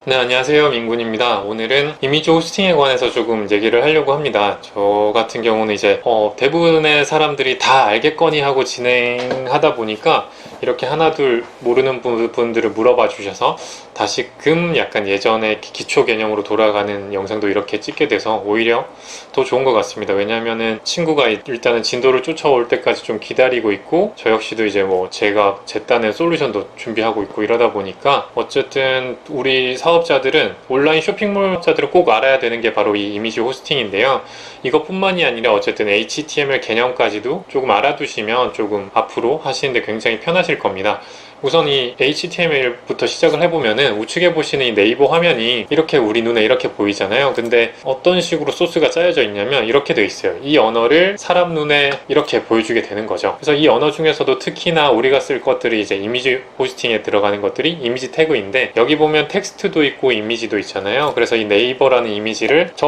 네, 안녕하세요. 민군입니다. 오늘은 이미지 호스팅에 관해서 조금 얘기를 하려고 합니다. 저 같은 경우는 이제 대부분의 사람들이 다 알겠거니 하고 진행하다 보니까 이렇게 하나둘 모르는 분들을 물어봐 주셔서 다시금 약간 예전의 기초 개념으로 돌아가는 영상도 이렇게 찍게 돼서 오히려 더 좋은 것 같습니다. 왜냐면은 친구가 일단은 진도를 쫓아올 때까지 좀 기다리고 있고 저 역시도 이제 제가 제 딴의 솔루션도 준비하고 있고 이러다 보니까 어쨌든 우리 사업자들은 온라인 쇼핑몰 사업자들은 꼭 알아야 되는 게 바로 이 이미지 호스팅인데요. 이것뿐만이 아니라 어쨌든 HTML 개념까지도 조금 알아두시면 조금 앞으로 하시는데 굉장히 편하실 겁니다. 우선 이 HTML부터 시작을 해보면은 우측에 보시는 이 네이버 화면이 이렇게 우리 눈에 이렇게 보이잖아요. 근데 어떤 식으로 소스가 짜여져 있냐면 이렇게 되어 있어요. 이 언어를 사람 눈에 이렇게 보여주게 되는 거죠. 그래서 이 언어 중에서도 특히나 우리가 쓸 것들이 이제 이미지 호스팅에 들어가는 것들이 이미지 태그인데 여기 보면 텍스트도 있고 이미지도 있잖아요. 그래서 이 네이버라는 이미지를 저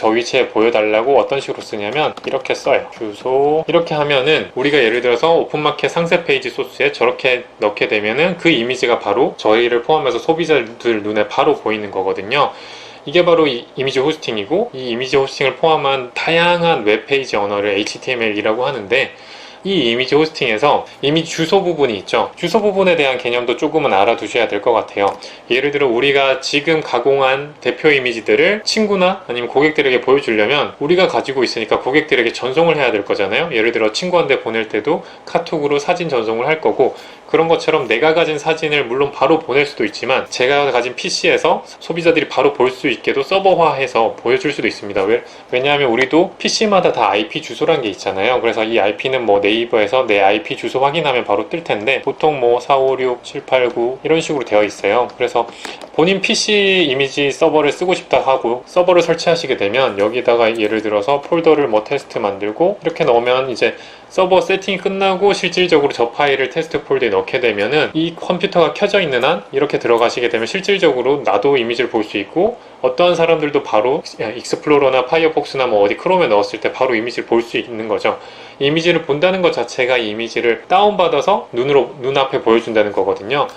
위치에 보여달라고 어떤 식으로 쓰냐면 이렇게 써요. 주소 이렇게 하면은 우리가 예를 들어서 오픈마켓 상세 페이지 소스에 저렇게 넣게 되면은 그 이미지가 바로 저희를 포함해서 소비자들 눈에 바로 보이는 거거든요. 이게 바로 이 이미지 호스팅이고 이 이미지 호스팅을 포함한 다양한 웹페이지 언어를 HTML이라고 하는데 이 이미지 호스팅에서 이미지 주소 부분이 있죠. 주소 부분에 대한 개념도 조금은 알아두셔야 될 것 같아요. 예를 들어 우리가 지금 가공한 대표 이미지들을 친구나 아니면 고객들에게 보여주려면 우리가 가지고 있으니까 고객들에게 전송을 해야 될 거잖아요. 예를 들어 친구한테 보낼 때도 카톡으로 사진 전송을 할 거고 그런 것처럼 내가 가진 사진을 물론 바로 보낼 수도 있지만 제가 가진 PC에서 소비자들이 바로 볼 수 있게도 서버화해서 보여줄 수도 있습니다. 왜냐하면 우리도 PC마다 다 IP 주소란 게 있잖아요. 그래서 이 IP는 네이버에서 내 IP 주소 확인하면 바로 뜰 텐데 보통 456, 789 이런 식으로 되어 있어요. 그래서 본인 PC 이미지 서버를 쓰고 싶다 하고 서버를 설치하시게 되면 여기다가 예를 들어서 폴더를 테스트 만들고 이렇게 넣으면 이제 서버 세팅이 끝나고 실질적으로 저 파일을 테스트 폴더에 넣게 되면은 이 컴퓨터가 켜져 있는 한 이렇게 들어가시게 되면 실질적으로 나도 이미지를 볼 수 있고 어떠한 사람들도 바로 익스플로러나 파이어폭스나 어디 크롬에 넣었을 때 바로 이미지를 볼 수 있는 거죠. 이미지를 본다는 것 자체가 이 이미지를 다운받아서 눈앞에 보여준다는 거거든요.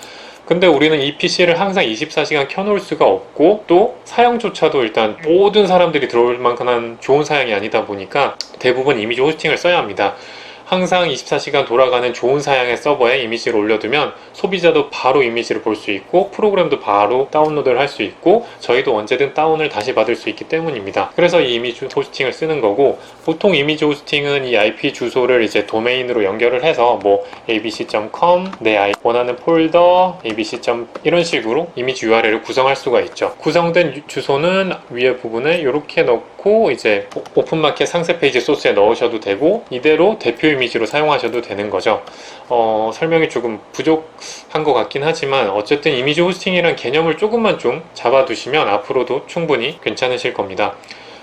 근데 우리는 이 PC를 항상 24시간 켜놓을 수가 없고 또 사양조차도 일단 모든 사람들이 들어올 만큼한 좋은 사양이 아니다 보니까 대부분 이미지 호스팅을 써야 합니다. 항상 24시간 돌아가는 좋은 사양의 서버에 이미지를 올려두면 소비자도 바로 이미지를 볼 수 있고 프로그램도 바로 다운로드를 할 수 있고 저희도 언제든 다운을 다시 받을 수 있기 때문입니다. 그래서 이 이미지 호스팅을 쓰는 거고 보통 이미지 호스팅은 이 IP 주소를 이제 도메인으로 연결을 해서 abc.com 내 원하는 폴더 abc. 이런 식으로 이미지 URL을 구성할 수가 있죠. 구성된 주소는 위에 부분에 이렇게 넣고 이제 오픈마켓 상세 페이지 소스에 넣으셔도 되고 이대로 대표 이미지로 사용하셔도 되는 거죠. 설명이 조금 부족한 것 같긴 하지만 어쨌든 이미지 호스팅이란 개념을 조금만 좀 잡아두시면 앞으로도 충분히 괜찮으실 겁니다.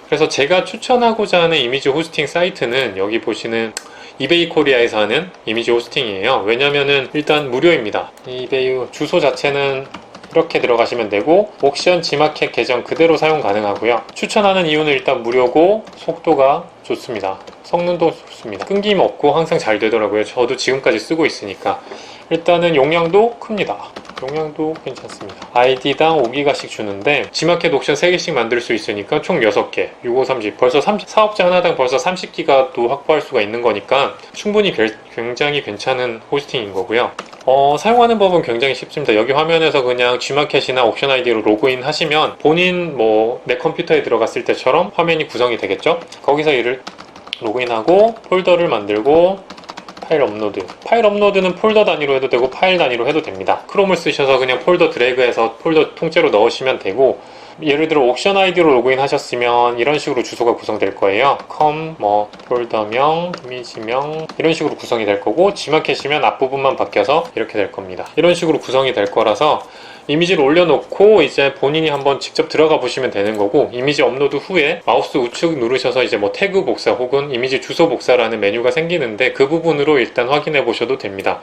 그래서 제가 추천하고자 하는 이미지 호스팅 사이트는 여기 보시는 이베이 코리아에서 하는 이미지 호스팅이에요. 왜냐면은 일단 무료입니다. 이베이 주소 자체는 이렇게 들어가시면 되고 옥션 지마켓 계정 그대로 사용 가능하고요. 추천하는 이유는 일단 무료고 속도가 좋습니다. 성능도 좋습니다. 끊김없고 항상 잘 되더라고요. 저도 지금까지 쓰고 있으니까. 일단은 용량도 큽니다. 용량도 괜찮습니다. 아이디당 5기가씩 주는데 지마켓 옥션 3개씩 만들 수 있으니까 총 6개 6530 벌써 사업자 하나당 벌써 30기가도 확보할 수가 있는 거니까 충분히 굉장히 괜찮은 호스팅인 거고요. 사용하는 법은 굉장히 쉽습니다. 여기 화면에서 그냥 G마켓이나 옥션 아이디로 로그인 하시면 본인 내 컴퓨터에 들어갔을 때처럼 화면이 구성이 되겠죠. 거기서 이를 로그인하고 폴더를 만들고 파일 업로드는 폴더 단위로 해도 되고 파일 단위로 해도 됩니다. 크롬을 쓰셔서 그냥 폴더 드래그해서 폴더 통째로 넣으시면 되고 예를 들어 옥션 아이디로 로그인 하셨으면 이런 식으로 주소가 구성될 거예요. 폴더명, 이미지명 이런 식으로 구성이 될 거고 G마켓이면 앞부분만 바뀌어서 이렇게 될 겁니다. 이런 식으로 구성이 될 거라서 이미지를 올려놓고 이제 본인이 한번 직접 들어가 보시면 되는 거고 이미지 업로드 후에 마우스 우측 누르셔서 이제 태그 복사 혹은 이미지 주소 복사라는 메뉴가 생기는데 그 부분으로 일단 확인해 보셔도 됩니다.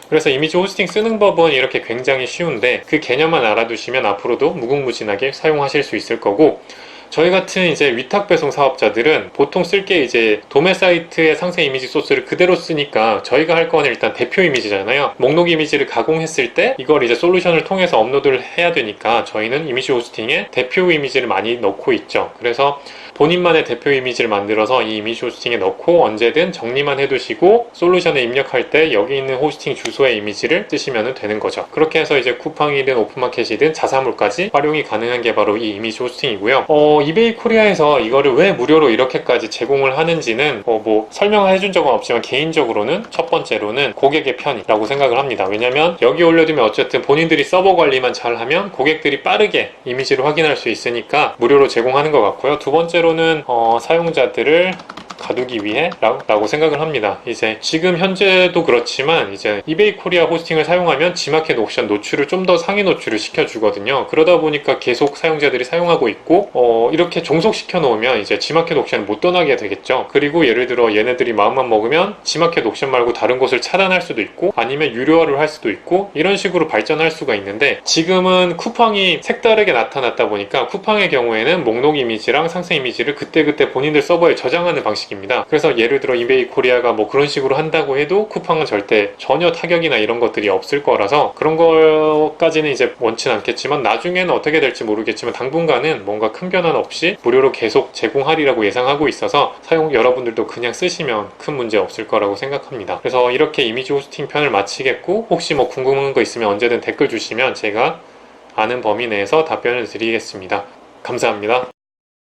그래서 이미지 호스팅 쓰는 법은 이렇게 굉장히 쉬운데 그 개념만 알아두시면 앞으로도 무궁무진하게 사용하실 수 있을 거고 저희 같은 이제 위탁 배송 사업자들은 보통 쓸 게 이제 도매 사이트의 상세 이미지 소스를 그대로 쓰니까 저희가 할 건 일단 대표 이미지잖아요. 목록 이미지를 가공했을 때 이걸 이제 솔루션을 통해서 업로드를 해야 되니까 저희는 이미지 호스팅에 대표 이미지를 많이 넣고 있죠. 그래서 본인만의 대표 이미지를 만들어서 이 이미지 호스팅에 넣고 언제든 정리만 해두시고 솔루션에 입력할 때 여기 있는 호스팅 주소의 이미지를 쓰시면 되는 거죠. 그렇게 해서 이제 쿠팡이든 오픈마켓이든 자사몰까지 활용이 가능한 게 바로 이 이미지 호스팅이고요. 이베이 코리아에서 이거를 왜 무료로 이렇게까지 제공을 하는지는 뭐 설명을 해준 적은 없지만 개인적으로는 첫 번째로는 고객의 편이라고 생각을 합니다. 왜냐면 여기 올려두면 어쨌든 본인들이 서버 관리만 잘하면 고객들이 빠르게 이미지를 확인할 수 있으니까 무료로 제공하는 것 같고요. 두 번째로는 사용자들을 가두기 위해 라고 생각을 합니다. 이제 지금 현재도 그렇지만 이제 이베이 코리아 호스팅을 사용하면 G마켓 옥션 노출을 좀 더 상위 노출을 시켜주거든요. 그러다 보니까 계속 사용자들이 사용하고 있고 이렇게 종속시켜 놓으면 이제 G마켓 옥션을 못 떠나게 되겠죠. 그리고 예를 들어 얘네들이 마음만 먹으면 G마켓 옥션 말고 다른 곳을 차단할 수도 있고 아니면 유료화를 할 수도 있고 이런 식으로 발전할 수가 있는데 지금은 쿠팡이 색다르게 나타났다 보니까 쿠팡의 경우에는 목록 이미지랑 상세 이미지를 그때그때 본인들 서버에 저장하는 방식입니다. 그래서 예를 들어 이베이 코리아가 뭐 그런 식으로 한다고 해도 쿠팡은 절대 전혀 타격이나 이런 것들이 없을 거라서 그런 것까지는 이제 원치는 않겠지만 나중에는 어떻게 될지 모르겠지만 당분간은 뭔가 큰 변화 없이 무료로 계속 제공하리라고 예상하고 있어서 여러분들도 그냥 쓰시면 큰 문제 없을 거라고 생각합니다. 그래서 이렇게 이미지 호스팅 편을 마치겠고 혹시 뭐 궁금한 거 있으면 언제든 댓글 주시면 제가 아는 범위 내에서 답변을 드리겠습니다. 감사합니다.